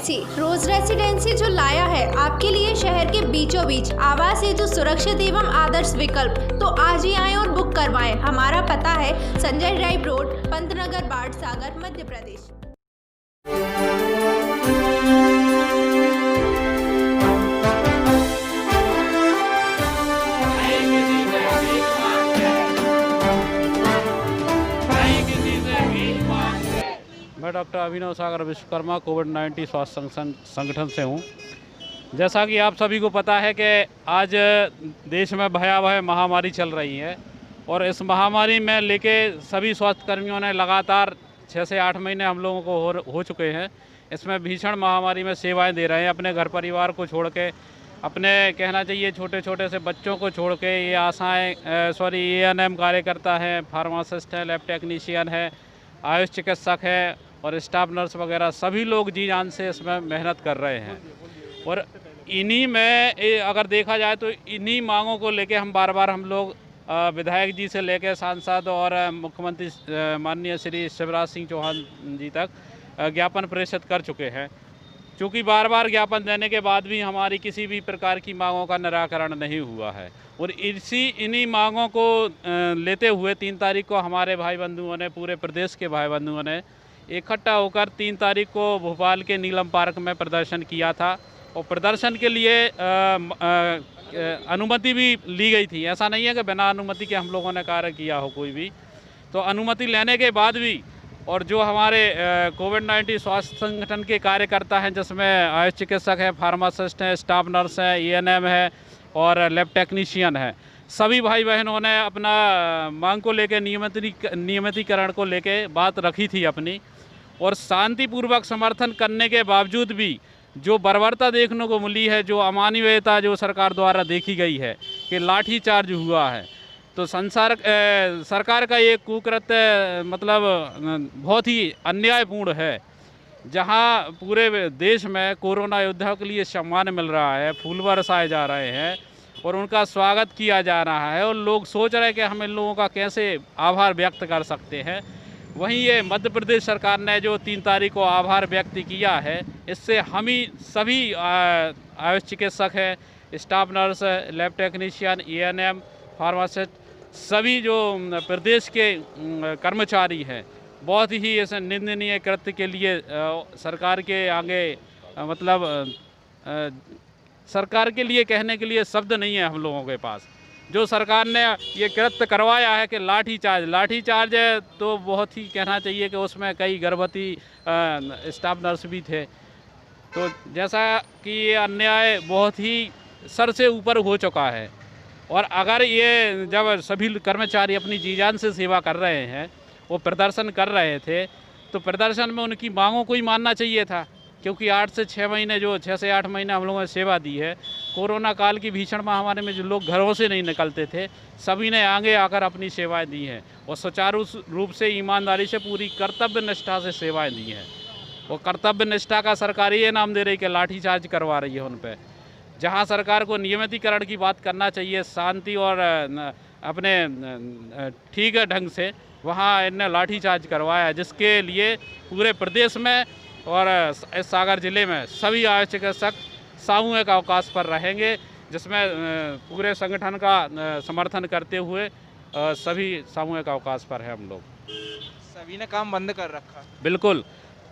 Residency. रोज residency जो लाया है आपके लिए शहर के बीचों बीच आवास हेतु सुरक्षित एवं आदर्श विकल्प। तो आज ही आएं और बुक करवाएं। हमारा पता है संजय ड्राइव रोड, पंतनगर, बाढ़ सागर, मध्य प्रदेश। मैं डॉक्टर अभिनव सागर विश्वकर्मा कोविड-19 स्वास्थ्य संगठन से हूँ। जैसा कि आप सभी को पता है कि आज देश में भयावह महामारी चल रही है और इस महामारी में लेके सभी स्वास्थ्य कर्मियों ने लगातार 6 से 8 महीने हम लोगों को हो चुके हैं। इसमें भीषण महामारी में सेवाएं दे रहे हैं, अपने घर परिवार को छोड़ के, अपने कहना चाहिए छोटे छोटे से बच्चों को छोड़ के। ये ANM कार्यकर्ता हैं, फार्मासिस्ट हैं, लैब टेक्नीशियन है, आयुष चिकित्सक है और स्टाफ नर्स वगैरह सभी लोग जी जान से इसमें मेहनत कर रहे हैं। और इन्हीं में अगर देखा जाए तो इन्हीं मांगों को लेके हम लोग विधायक जी से लेकर सांसद और मुख्यमंत्री माननीय श्री शिवराज सिंह चौहान जी तक ज्ञापन प्रेषित कर चुके हैं। क्योंकि बार बार ज्ञापन देने के बाद भी हमारी किसी भी प्रकार की मांगों का निराकरण नहीं हुआ है। और इन्हीं मांगों को लेते हुए 3 तारीख को हमारे भाई बंधुओं ने, पूरे प्रदेश के भाई बंधुओं ने इकट्ठा होकर 3 तारीख को भोपाल के नीलम पार्क में प्रदर्शन किया था। और प्रदर्शन के लिए अनुमति भी ली गई थी। ऐसा नहीं है कि बिना अनुमति के हम लोगों ने कार्य किया हो कोई भी। तो अनुमति लेने के बाद भी और जो हमारे कोविड-19 स्वास्थ्य संगठन के कार्यकर्ता हैं, जिसमें आयुष चिकित्सक है, फार्मासिस्ट हैं, स्टाफ नर्स हैं, ANM है और लैब टेक्नीशियन है, सभी भाई बहनों ने अपना मांग को लेकर, नियमितीकरण को लेकर बात रखी थी अपनी। और शांतिपूर्वक समर्थन करने के बावजूद भी जो बर्बरता देखने को मिली है, जो अमानवीयता जो सरकार द्वारा देखी गई है कि लाठीचार्ज हुआ है, तो सरकार का ये कुकृत्य मतलब बहुत ही अन्यायपूर्ण है। जहां पूरे देश में कोरोना योद्धाओं के लिए सम्मान मिल रहा है, फूल बरसाए जा रहे हैं और उनका स्वागत किया जा रहा है और लोग सोच रहे हैं कि हम इन लोगों का कैसे आभार व्यक्त कर सकते हैं। वहीं ये मध्य प्रदेश सरकार ने जो 3 तारीख को आभार व्यक्त किया है, इससे हम ही सभी आयुष चिकित्सक है, staff nurse, lab technician, ANM, pharmacist, सभी जो प्रदेश के कर्मचारी हैं, बहुत ही इस निंदनीय कृत्य के लिए सरकार के आगे मतलब सरकार के लिए कहने के लिए शब्द नहीं है हम लोगों के पास। जो सरकार ने ये कृत्य करवाया है कि लाठीचार्ज तो बहुत ही कहना चाहिए कि उसमें कई गर्भवती स्टाफ नर्स भी थे। तो जैसा कि ये अन्याय बहुत ही सर से ऊपर हो चुका है। और अगर ये जब सभी कर्मचारी अपनी जी जान से सेवा कर रहे हैं, वो प्रदर्शन कर रहे थे, तो प्रदर्शन में उनकी मांगों को ही मानना चाहिए था। क्योंकि 6 से 8 महीने हम लोगों ने सेवा दी है। कोरोना काल की भीषण महामारी में जो लोग घरों से नहीं निकलते थे, सभी ने आगे आकर अपनी सेवाएं दी हैं और सुचारू रूप से, ईमानदारी से, पूरी कर्तव्य निष्ठा से सेवाएं दी हैं। और कर्तव्य निष्ठा का सरकार ये नाम दे रही है कि लाठीचार्ज करवा रही है उन पर। जहाँ सरकार को नियमितीकरण की बात करना चाहिए, शांति और अपने ठीक ढंग से, वहाँ इन्हें लाठीचार्ज करवाया है, जिसके लिए पूरे प्रदेश में और इस सागर जिले में सभी आयुष चिकित्सक सामूहिक अवकाश पर रहेंगे, जिसमें पूरे संगठन का समर्थन करते हुए सभी सामूहिक अवकाश पर है हम लोग। सभी ने काम बंद कर रखा। बिल्कुल,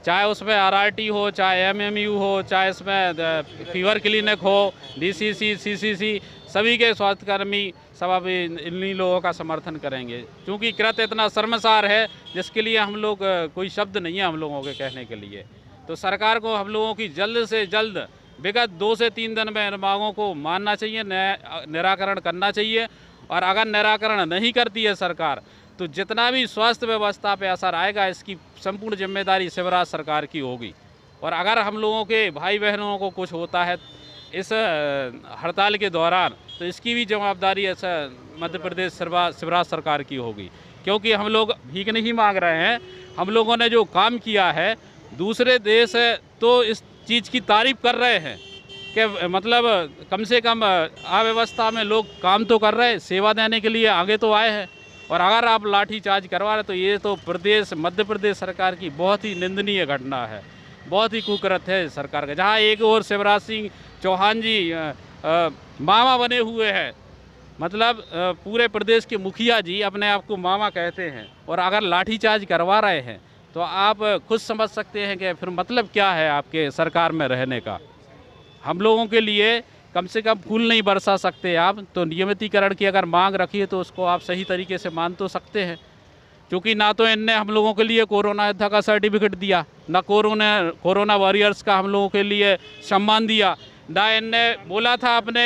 चाहे उसमें RRT हो, चाहे MMU हो, चाहे इसमें फीवर क्लिनिक हो, DCC, CCC, सभी के स्वास्थ्यकर्मी सब अभी इन्हीं लोगों का समर्थन करेंगे। क्योंकि कृत्य इतना शर्मसार है जिसके लिए हम लोग कोई शब्द नहीं है हम लोगों के कहने के लिए। तो सरकार को हम लोगों की जल्द से जल्द विगत 2 से 3 दिन में इन मांगों को मानना चाहिए, निराकरण करना चाहिए। और अगर निराकरण नहीं करती है सरकार, तो जितना भी स्वास्थ्य व्यवस्था पे असर आएगा, इसकी संपूर्ण जिम्मेदारी शिवराज सरकार की होगी। और अगर हम लोगों के भाई बहनों को कुछ होता है इस हड़ताल के दौरान, तो इसकी भी जवाबदारी मध्य प्रदेश शिवराज सरकार की होगी। क्योंकि हम लोग भीख नहीं मांग रहे हैं, हम लोगों ने जो काम किया है, दूसरे देश तो इस चीज़ की तारीफ़ कर रहे हैं कि मतलब कम से कम अव्यवस्था में लोग काम तो कर रहे हैं, सेवा देने के लिए आगे तो आए हैं। और अगर आप लाठीचार्ज करवा रहे तो ये तो मध्य प्रदेश सरकार की बहुत ही निंदनीय घटना है। बहुत ही कुकरत है सरकार का। जहाँ एक और शिवराज सिंह चौहान जी मामा बने हुए हैं, मतलब पूरे प्रदेश के मुखिया जी अपने आप को मामा कहते हैं, और अगर लाठीचार्ज करवा रहे हैं तो आप खुद समझ सकते हैं कि फिर मतलब क्या है आपके सरकार में रहने का। हम लोगों के लिए कम से कम फूल नहीं बरसा सकते आप, तो नियमितीकरण की अगर मांग रखी है तो उसको आप सही तरीके से मान तो सकते हैं, क्योंकि ना तो इनने हम लोगों के लिए कोरोना योद्धा का सर्टिफिकेट दिया, ना कोरोना वॉरियर्स का हम लोगों के लिए सम्मान दिया, ना इनने बोला था अपने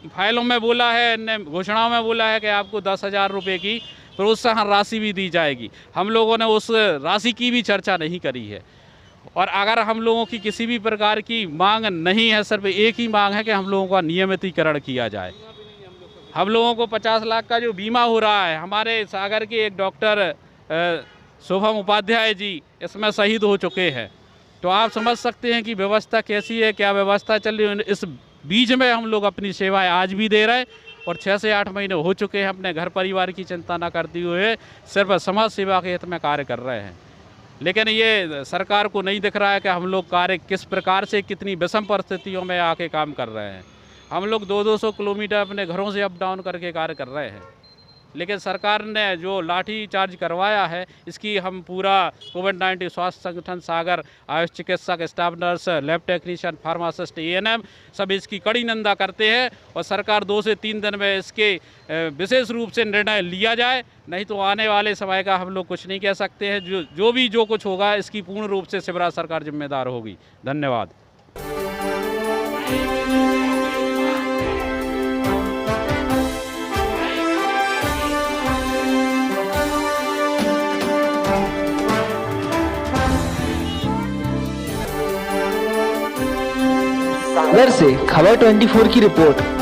फाइलों में बोला है, इनने घोषणाओं में बोला है कि आपको 10,000 रुपये की प्रोत्साहन राशि भी दी जाएगी। हम लोगों ने उस राशि की भी चर्चा नहीं करी है। और अगर हम लोगों की किसी भी प्रकार की मांग नहीं है, सिर्फ एक ही मांग है कि हम लोगों का नियमितीकरण किया जाए। हम लोगों को 50 लाख का जो बीमा हो रहा है, हमारे सागर के एक डॉक्टर शुभम उपाध्याय जी इसमें शहीद हो चुके हैं, तो आप समझ सकते हैं कि व्यवस्था कैसी है, क्या व्यवस्था चल रही है। इस बीच में हम लोग अपनी सेवाएं आज भी दे रहे हैं, और 6 से 8 महीने हो चुके हैं अपने घर परिवार की चिंता न करते हुए सिर्फ समाज सेवा के हित में कार्य कर रहे हैं। लेकिन ये सरकार को नहीं दिख रहा है कि हम लोग कार्य किस प्रकार से, कितनी विषम परिस्थितियों में आके काम कर रहे हैं। हम लोग 200-200 किलोमीटर अपने घरों से अप डाउन करके कार्य कर रहे हैं, लेकिन सरकार ने जो लाठी चार्ज करवाया है, इसकी हम पूरा कोविड-19 स्वास्थ्य संगठन सागर, आयुष चिकित्सक, staff nurse, lab technician, pharmacist, ANM सब इसकी कड़ी निंदा करते हैं, और सरकार 2 से 3 दिन में इसके विशेष रूप से निर्णय लिया जाए, नहीं तो आने वाले समय का हम लोग कुछ नहीं कह सकते हैं। जो कुछ होगा इसकी पूर्ण रूप से शिवराज सरकार जिम्मेदार होगी। धन्यवाद। सागर से खबर 24 की रिपोर्ट।